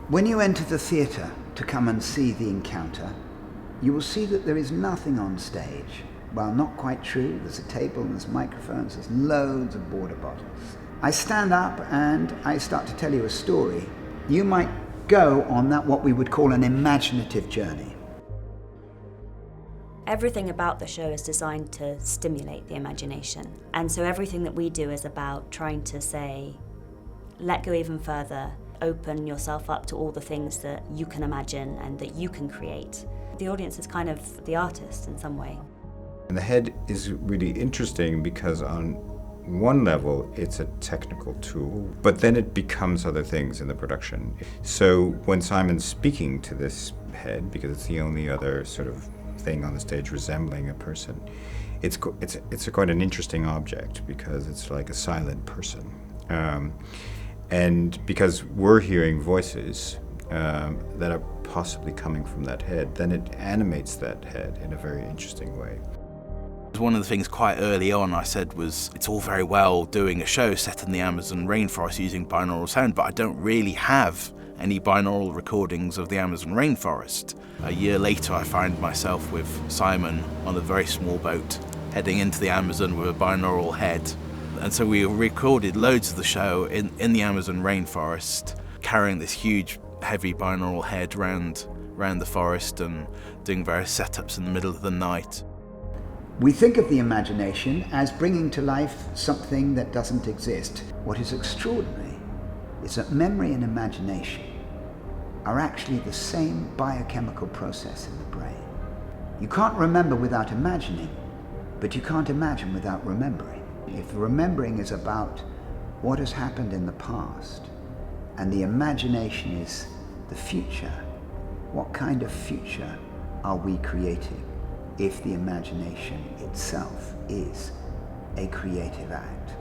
When you enter the theatre to come and see the encounter, you will see that there is nothing on stage. Well, not quite true. There's a table and there's microphones, there's loads of water bottles. I stand up and I start to tell you a story. You might go on that what we would call an imaginative journey. Everything about the show is designed to stimulate the imagination. And so everything that we do is about trying to say, let go even further, open yourself up to all the things that you can imagine and that you can create. The audience is kind of the artist in some way. And the head is really interesting because on one level it's a technical tool, but then it becomes other things in the production. So when Simon's speaking to this head, because it's the only other sort of thing on the stage resembling a person, it's quite an interesting object because it's like a silent person. And because we're hearing voices that are possibly coming from that head, then it animates that head in a very interesting way. One of the things quite early on I said was, it's all very well doing a show set in the Amazon rainforest using binaural sound, but I don't really have any binaural recordings of the Amazon rainforest. A year later I find myself with Simon on a very small boat heading into the Amazon with a binaural head. And so we recorded loads of the show in the Amazon rainforest, carrying this huge heavy binaural head round the forest and doing various setups in the middle of the night. We think of the imagination as bringing to life something that doesn't exist. What is extraordinary is that memory and imagination are actually the same biochemical process in the brain. You can't remember without imagining, but you can't imagine without remembering. If remembering is about what has happened in the past, and the imagination is the future, what kind of future are we creating if the imagination itself is a creative act?